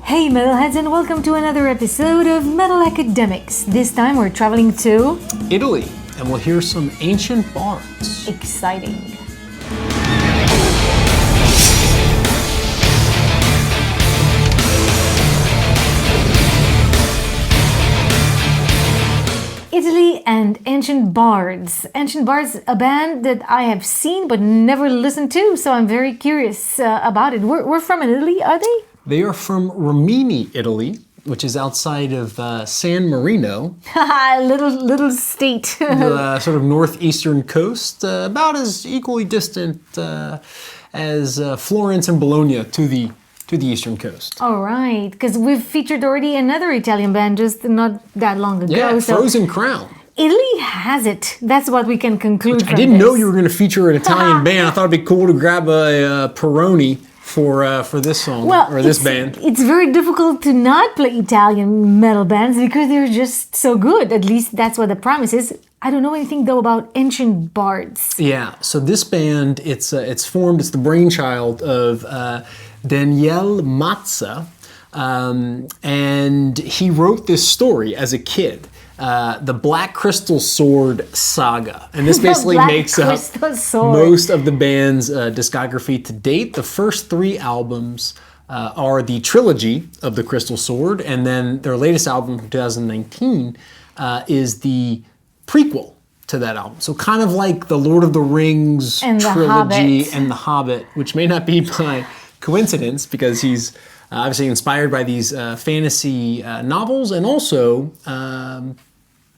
Hey Metalheads, and welcome to another episode of Metal Academics. This time we're traveling to Italy, and we'll hear some ancient bards. exciting. Italy and Ancient Bards. Ancient Bards, a band that I have seen but never listened to, so I'm very curious about it. We're from Italy, are they? They are from Rimini, Italy, which is outside of San Marino, little state. the sort of northeastern coast, about as equally distant as Florence and Bologna to the eastern coast. All right, because we've featured already another Italian band just not that long ago. Yeah, so Frozen Crown. Italy has it. That's what we can conclude from I didn't know this. you were going to feature an Italian band. I thought it'd be cool to grab a Peroni for this song or this band. It's very difficult to not play Italian metal bands because they're just so good. At least that's what the promise is. I don't know anything though about Ancient Bards. Yeah, so this band, it's formed. It's the brainchild of Daniele Mazza, and he wrote this story as a kid. The Black Crystal Sword Saga. And this basically makes up most of the band's discography to date. The first three albums are the trilogy of the Crystal Sword, and then their latest album from 2019 is the prequel to that album. So kind of like the Lord of the Rings and trilogy and The Hobbit, which may not be by coincidence because he's obviously inspired by these fantasy novels and also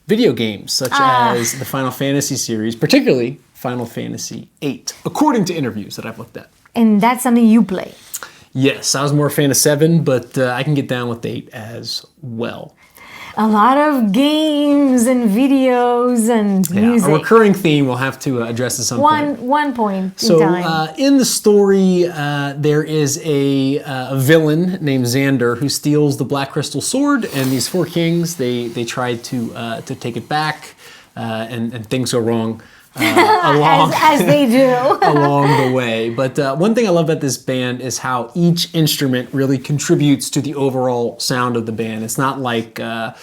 video games such as the Final Fantasy series, particularly Final Fantasy VIII, according to interviews that I've looked at. And that's something you play. Yes, I was more a fan of 7, but I can get down with 8 as well. A lot of games and videos and music. A recurring theme we'll have to address at some point. One point in time. So in the story, there is a villain named Xander who steals the Black Crystal Sword, and these four kings, they try to take it back, and things go wrong as they do. along the way. But one thing I love about this band is how each instrument really contributes to the overall sound of the band. It's not like, the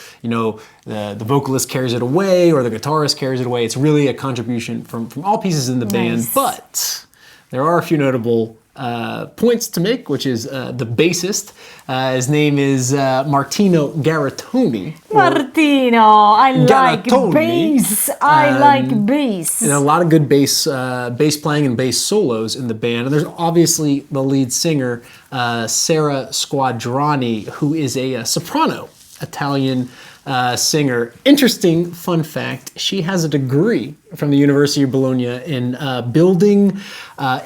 vocalist carries it away or the guitarist carries it away. It's really a contribution from all pieces in the band. But there are a few notable points to make, which is the bassist. His name is Martino Garatoni. Martino, I like Garatoni. bass. I like bass. And a lot of good bass playing and bass solos in the band. And there's obviously the lead singer, Sarah Squadrani, who is a soprano Italian singer. Interesting fun fact, she has a degree from the University of Bologna in building,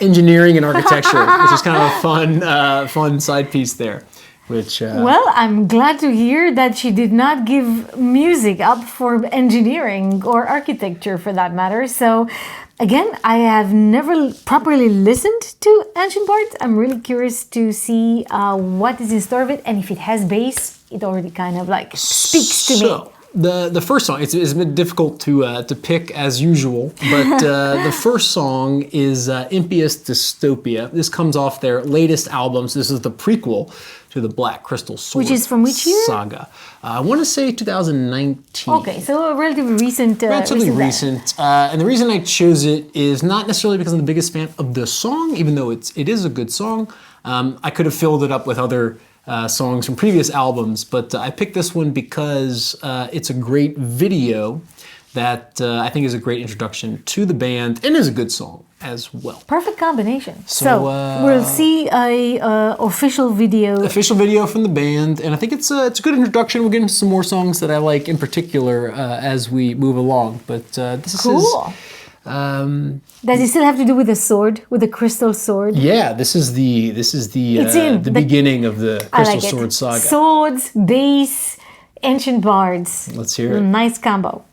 engineering, and architecture, which is kind of a fun side piece there. Well, I'm glad to hear that she did not give music up for engineering or architecture for that matter. So again, I have never properly listened to Ancient Bards. I'm really curious to see what is in store of it, and if it has bass, it already kind of like speaks to me. The first song, it's a bit difficult to pick as usual, but the first song is Impious Dystopia. This comes off their latest album, so this is the prequel to the Black Crystal Sword Which is from which year? Saga. I want to say 2019. Okay, so a relatively recent. Relatively recent. And the reason I chose it is not necessarily because I'm the biggest fan of the song, even though it is a good song. I could have filled it up with other songs from previous albums, but I picked this one because it's a great video that I think is a great introduction to the band and is a good song as well. Perfect combination. So we'll see a official video. Official video from the band, and I think it's a good introduction. We'll get into some more songs that I like in particular as we move along. But this is cool. Does it still have to do with the sword, with the crystal sword? Yeah, this is the beginning of the Crystal Sword Saga. Swords, bass, Ancient Bards. Let's hear it. Nice combo.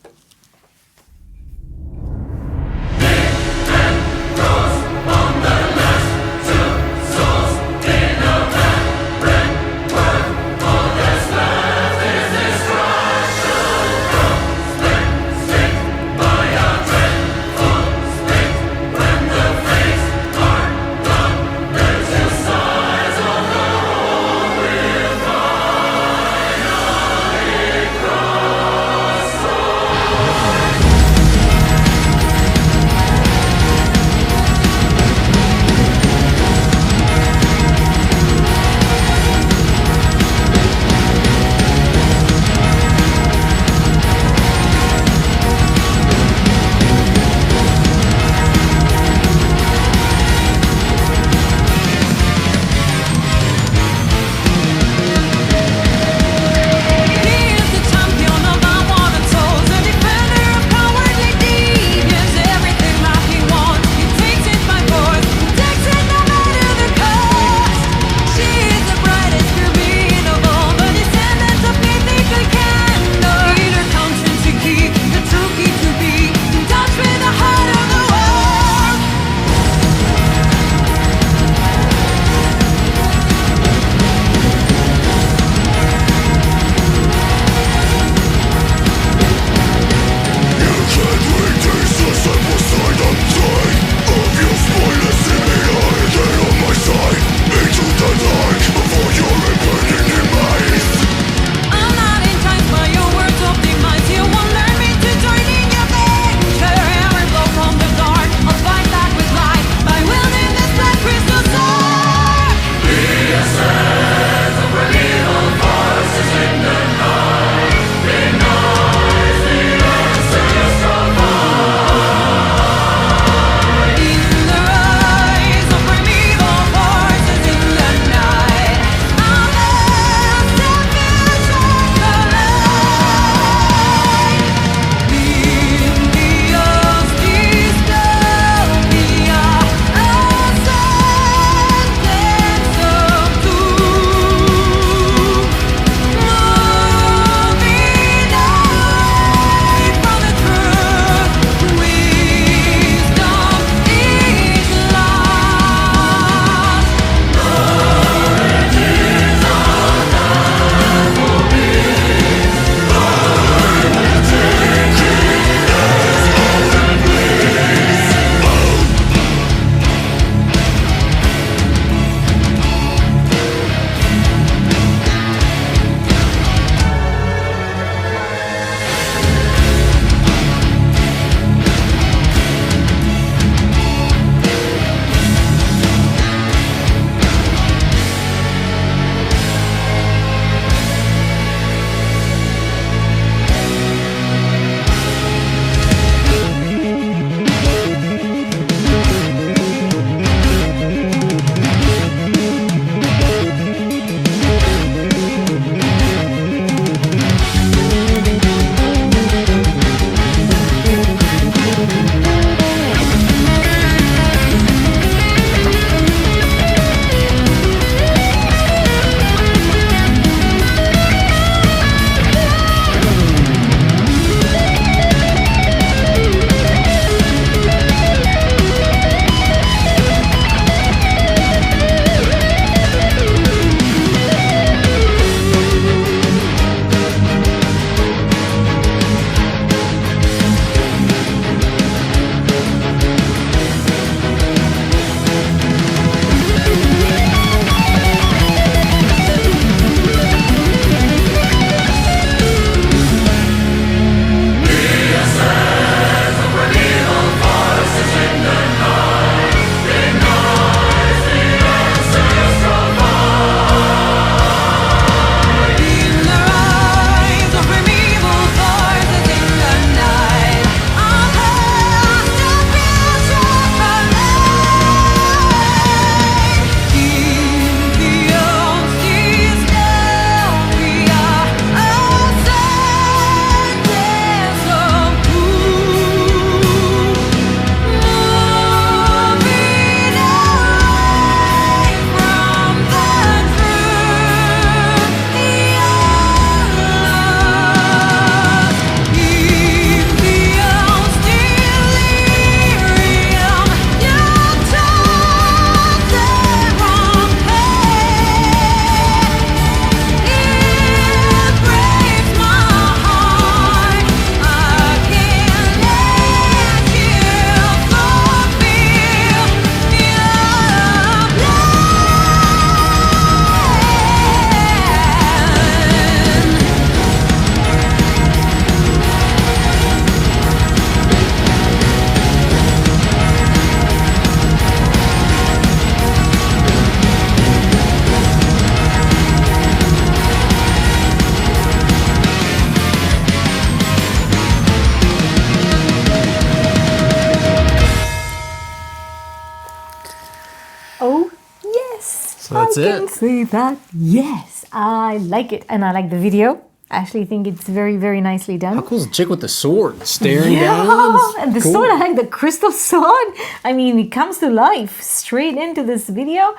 can say that. Yes, I like it. And I like the video. I actually think it's very, very nicely done. How cool is the chick with the sword staring down? And the sword, I like the crystal sword. I mean, it comes to life straight into this video.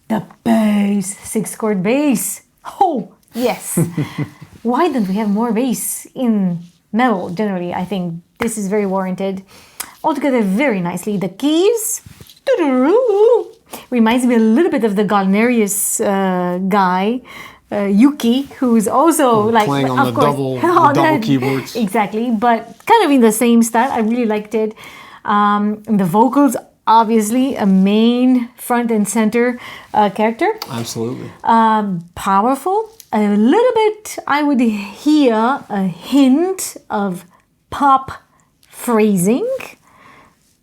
The bass, 6-chord bass. Oh, yes. Why don't we have more bass in metal generally? I think this is very warranted. Altogether, very nicely. The keys reminds me a little bit of the Galnerius guy. Yuki, who's also like playing on of the course, double keyboards. Exactly, but kind of in the same style. I really liked it. The vocals, obviously, a main front and center character. Absolutely. Powerful. A little bit, I would hear a hint of pop phrasing,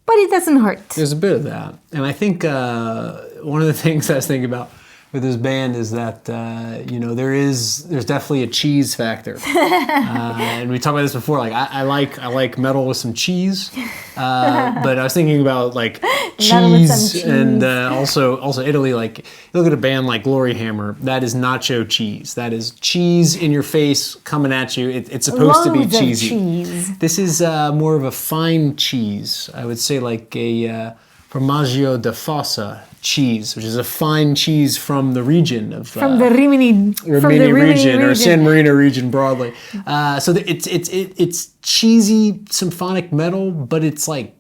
but it doesn't hurt. There's a bit of that. And I think one of the things I was thinking about with this band is that there's definitely a cheese factor, and we talked about this before. Like I like metal with some cheese, but I was thinking about like cheese and also Italy. Like you look at a band like Glory Hammer, that is nacho cheese. That is cheese in your face coming at you. It's supposed to be cheesy. Cheese. This is more of a fine cheese. I would say like a Formaggio di Fossa cheese, which is a fine cheese from the region of the Rimini region or San Marino region broadly. So it's cheesy symphonic metal, but it's like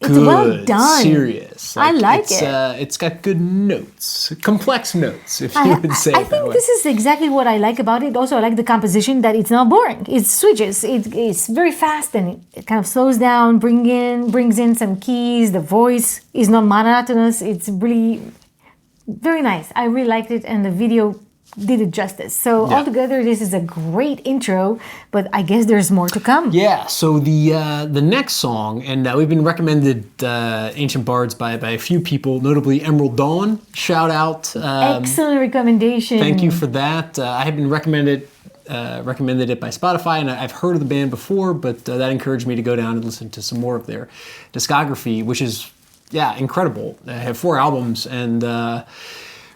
good, it's well done. Serious. I like it. It's got good notes, complex notes, if you would say. I think this is exactly what I like about it. Also, I like the composition, that it's not boring. It switches. It's very fast and it kind of slows down, brings in some keys. The voice is not monotonous. It's really very nice. I really liked it, and the video did it justice. So altogether, this is a great intro, but I guess there's more to come. Yeah, so the next song, and we've been recommended Ancient Bards by a few people, notably Emerald Dawn. Shout out. Excellent recommendation. Thank you for that. I have been recommended it by Spotify, and I've heard of the band before, but that encouraged me to go down and listen to some more of their discography, which is, incredible. They have 4 albums, and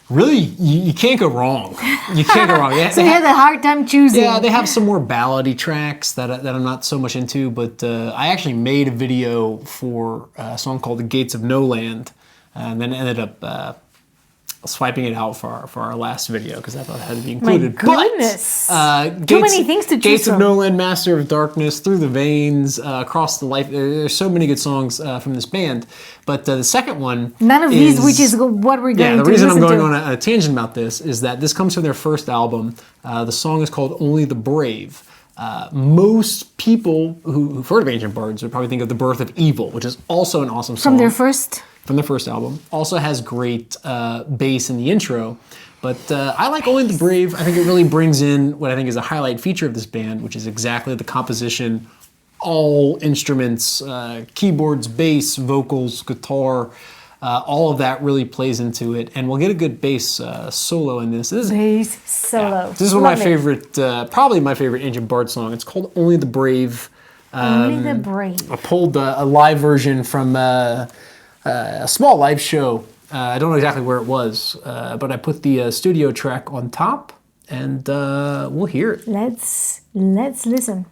really, you can't go wrong. You can't go wrong. So you had a hard time choosing. Yeah, they have some more ballady tracks that I'm not so much into, but I actually made a video for a song called The Gates of No Land, and then ended up swiping it out for our last video because I thought it had to be included. My goodness. But, too many things to choose Gates from. of No Land, Master of Darkness, Through the Veins, Across the Life. There's so many good songs from this band. But the second one, none of these, which is what we're going to listen to. Yeah, the reason I'm going on a tangent about this is that this comes from their first album. The song is called Only the Brave. Most people who've heard of Ancient Bards would probably think of The Birth of Evil, which is also an awesome song. From their first album. Also has great bass in the intro. But I like Only the Brave. I think it really brings in what I think is a highlight feature of this band, which is exactly the composition. All instruments, keyboards, bass, vocals, guitar, all of that really plays into it. And we'll get a good bass solo in this. Bass solo. Yeah, this is one of my favorite, probably my favorite Ancient Bard song. It's called Only the Brave. Only the Brave. I pulled a live version from a small live show. I don't know exactly where it was, but I put the studio track on top, and we'll hear it. Let's listen.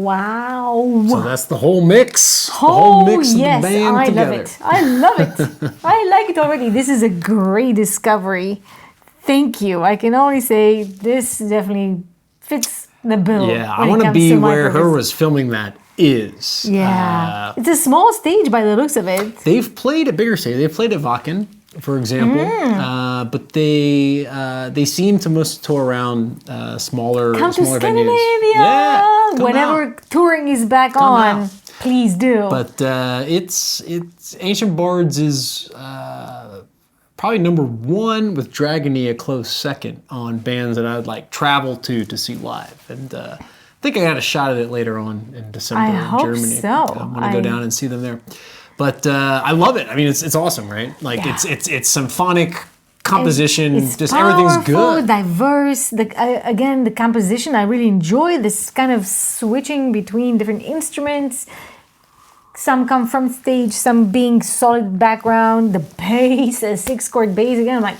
Wow. So that's the whole mix. The Oh, whole mix of yes, the band I together. love it. I love it. I like it already. This is a great discovery. Thank you. I can only say this definitely fits the bill. Yeah, I when it want to comes be my where purpose. whoever was filming that is. Yeah. It's a small stage by the looks of it. They've played at bigger stages. They've played at Wacken, for example, but they seem to most tour around smaller Come to venues. Scandinavia. Yeah, come Whenever out. touring is back Come on, out. please do. But it's Ancient Bards is probably number one, with Dragony a close second on bands that I would like travel to see live. And I think I got a shot at it later on in December I in hope Germany. so. I'm gonna go down and see them there. But I love it. I mean, it's awesome, right? Like Yeah. it's symphonic composition. It's just everything's powerful, good. diverse. Again, the composition, I really enjoy this kind of switching between different instruments. Some come from stage, some being solid background. The bass, a 6-chord bass. Again, I'm like,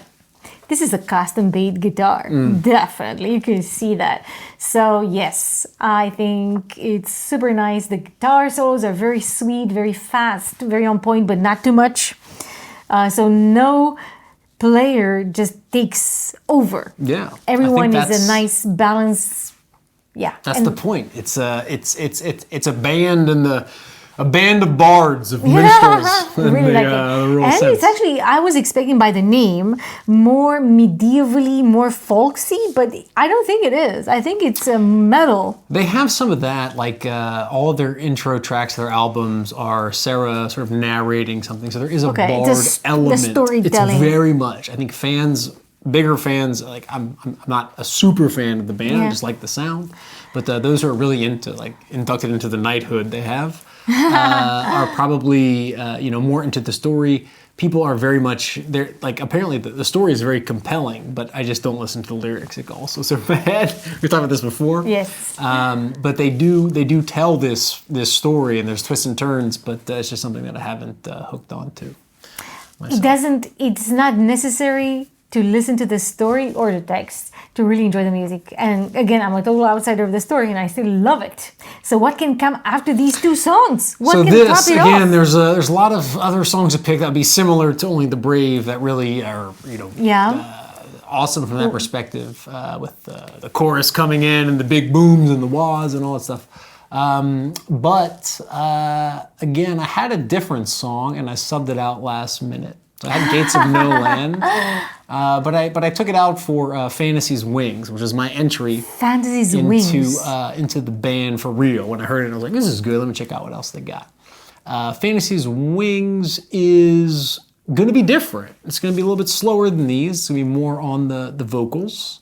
this is a custom-made guitar. Definitely, you can see that. So yes, I think it's super nice. The guitar solos are very sweet, very fast, very on point, but not too much. So no player just takes over. Yeah, I think Everyone is that's- a nice balance. Yeah, That's and- the point. It's a band and a band of bards, of minstrels. really like it. Real And sense. it's actually, I was expecting by the name more medievally, more folksy, but I don't think it is. I think it's a metal. They have some of that, like all of their intro tracks, their albums are Sarah sort of narrating something. So there is a Okay, bard it's the element. storytelling. It's very much. I think bigger fans, like I'm not a super fan of the band. I Yeah. just like the sound. But those who are really inducted into the knighthood they have, are probably more into the story. People are very much they're like apparently the story is very compelling, but I just don't listen to the lyrics. It can also serve my head. We talked about this before. Yes. But they do tell this story, and there's twists and turns. But it's just something that I haven't hooked on to. It's not necessary to listen to the story or the text to really enjoy the music. And again, I'm a total outsider of the story and I still love it. So what can come after these two songs? What So can this top it again, off? there's a lot of other songs to pick that would be similar to Only the Brave that really are awesome from that perspective, with the chorus coming in and the big booms and the wahs and all that stuff. But again, I had a different song and I subbed it out last minute. So I had Gates of No Land, but I took it out for Fantasy's Wings, which was my entry Fantasy's Wings. into the band for real. When I heard it, I was like, this is good. Let me check out what else they got. Fantasy's Wings is going to be different. It's going to be a little bit slower than these. It's going to be more on the vocals.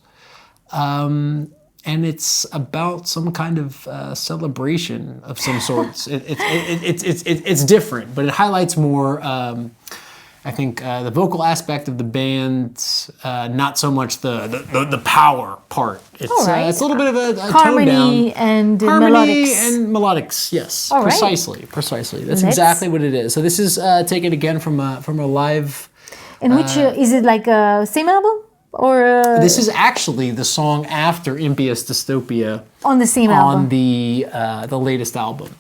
And it's about some kind of celebration of some sorts. It's different, but it highlights more, I think, the vocal aspect of the band, not so much the power part. It's All right. it's a little bit of a tone Harmony down. and Harmony melodics. and melodics, yes, All right. precisely. That's Let's- exactly what it is. So this is taken again from a live. And which, is it like a same album? Or This is actually the song after Impious Dystopia on the same album? on the latest album.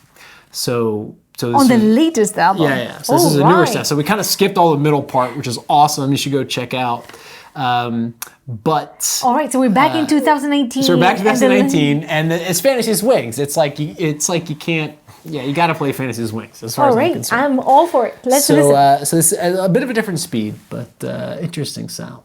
So this On the is, latest album? yeah. So this is a newer Alright. stuff. So we kind of skipped all the middle part, which is awesome. You should go check out. But All right, so we're back in 2018. so we're back to and the- 2019, and it's Fantasy's Wings. It's like you can't. Yeah, you got to play Fantasy's Wings as far All as I'm right, concerned. I'm all for it. Let's listen. So this is a bit of a different speed, but interesting sound.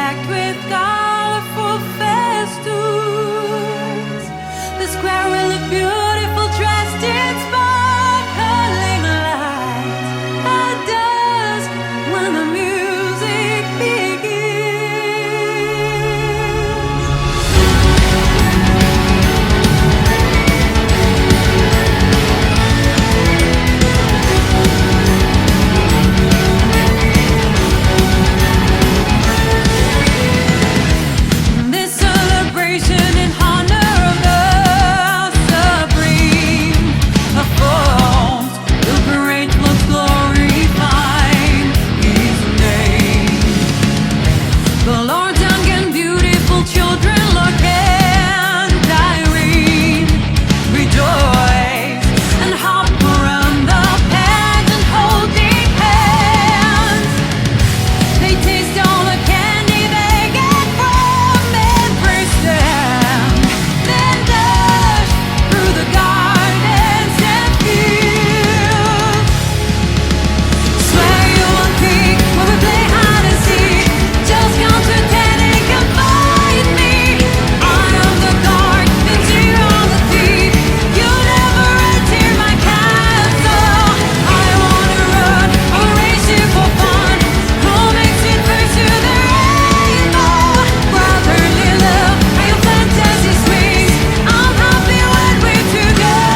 decked with colorful festoons. The square will look beautiful, dressed in sparkling lights at dusk when the music begins. This celebration in honor of the supreme of forms will parade floats glorifying His name. The Lord's young and beautiful children, look and Irene, rejoice and hop around the pegs and holding hands. They taste all the candy they get from every stand, then dash through the gardens and fields. Swear you won't peek when we play hide and seek. Just count to 10 and come find me. Eye on the guard, then zero on the thief. You'll never enter my castle. I wanna run, I'll race you for fun. Who makes it first to the rainbow? Brotherly love, are your fantasy swings? I'm happy when we're together.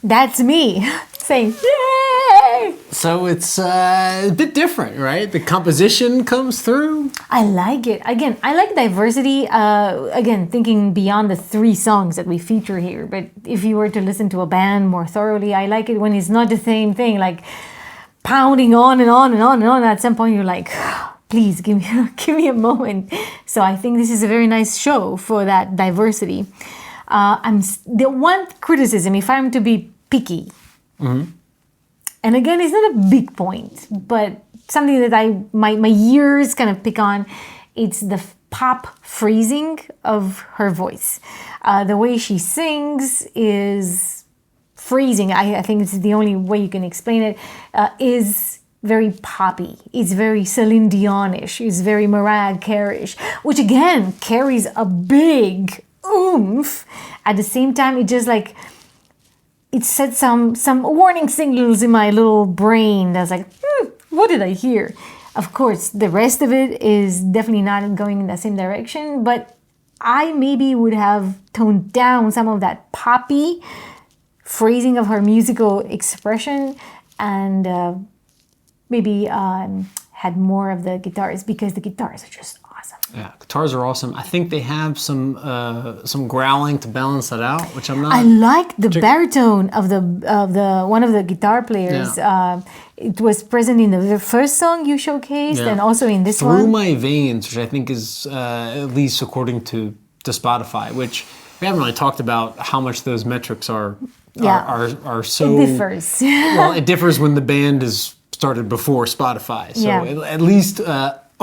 That's me saying, yay! So it's a bit different, right? The composition comes through. I like it. Again, I like diversity. Again, thinking beyond the 3 songs that we feature here. But if you were to listen to a band more thoroughly, I like it when it's not the same thing, like pounding on and on and on and on. At some point, you're like, please give me a moment. So I think this is a very nice show for that diversity. The one criticism, if I'm to be picky, and again, it's not a big point, but something that my ears kind of pick on, it's the pop phrasing of her voice. The way she sings is phrasing, I think it's the only way you can explain it, is very poppy. It's very Celine Dion-ish. It's very Mariah Carey-ish, which again carries a big oomph. At the same time, it just like, it set some warning signals in my little brain that's like, what did I hear? Of course, the rest of it is definitely not going in the same direction, but I maybe would have toned down some of that poppy phrasing of her musical expression, and maybe had more of the guitars, because the guitars are just awesome. Yeah, guitars are awesome. I think they have some growling to balance that out, which I'm not. I like the baritone of the one of the guitar players. Yeah. It was present in the first song you showcased, Yeah. and also in this Through one. My Veins, which I think is at least according to Spotify, which we haven't really talked about how much those metrics are so. It differs. Well, it differs when the band is started before Spotify. So at least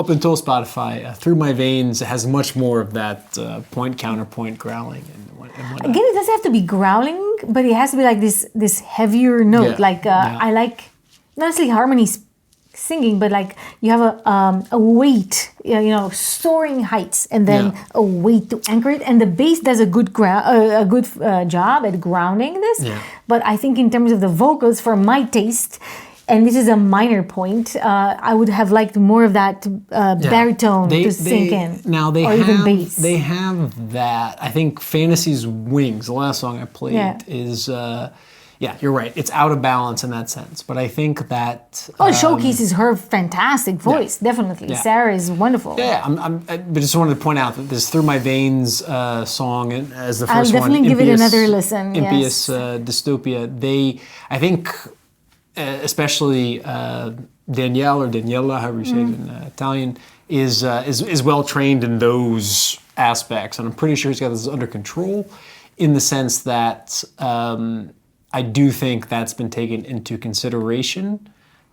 up until Spotify, Through My Veins has much more of that point counterpoint growling and whatnot. Again, it doesn't have to be growling, but it has to be like this heavier note. Yeah. I like not necessarily harmonies singing, but like you have a weight, soaring heights, and then a weight to anchor it. And the bass does a good job at grounding this. Yeah. But I think in terms of the vocals, for my taste, and this is a minor point, I would have liked more of that baritone to sink in. Now even bass. they have that. I think Fantasy's Wings, the last song I played, is you're right. It's out of balance in that sense. But I think that it showcases her fantastic voice. Definitely, Yeah. Sarah is wonderful. Yeah, I just wanted to point out that this Through My Veins song as the I'll first one. definitely give it another listen. Impious Yes. Dystopia. I think, especially Danielle or Daniela, however you say it in Italian, is well trained in those aspects, and I'm pretty sure he's got this under control, in the sense that I do think that's been taken into consideration.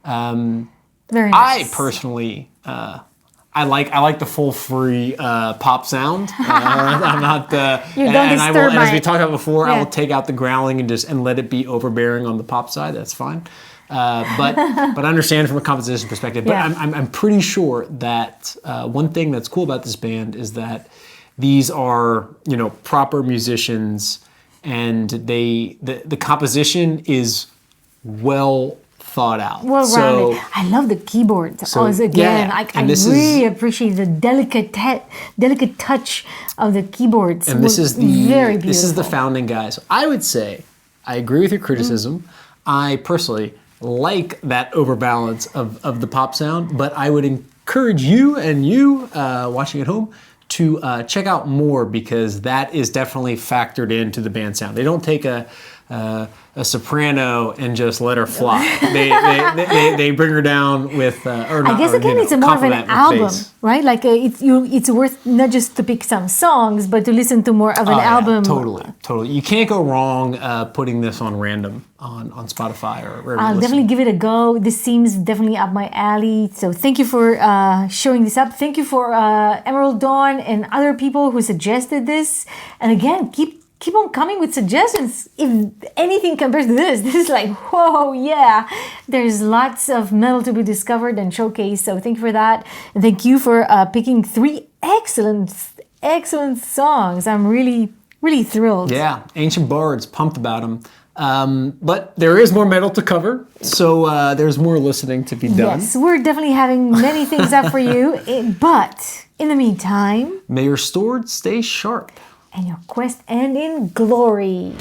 Very nice. I personally, I like the full free pop sound. I'm not. You don't and I will, disturb and as we my- talked about before, I Yeah. will take out the growling and let it be overbearing on the pop side. That's fine. But I understand from a composition perspective. But Yeah. I'm pretty sure that one thing that's cool about this band is that these are proper musicians, and the composition is well thought out. Well rounded. I love the keyboards. Again, I really appreciate the delicate touch of the keyboards. And this is very beautiful. This is the founding guys. I would say I agree with your criticism. I personally like that overbalance of the pop sound, but I would encourage you and you watching at home to check out more, because that is definitely factored into the band sound. They don't take a soprano and just let her fly. they bring her down with. I guess again, it's more of an album, right? Like it's worth not just to pick some songs, but to listen to more of an album. Totally. You can't go wrong putting this on random on Spotify or wherever. I'll definitely give it a go. This seems definitely up my alley. So thank you for showing this up. Thank you for Emerald Dawn and other people who suggested this. And again, keep on coming with suggestions. If anything compares to this is like, whoa, yeah. There's lots of metal to be discovered and showcased. So thank you for that. And thank you for picking 3 excellent songs. I'm really, really thrilled. Yeah, Ancient Bards, pumped about them. But there is more metal to cover, so there's more listening to be done. Yes, we're definitely having many things up for you. But in the meantime, may your sword stay sharp. and your quest end in glory.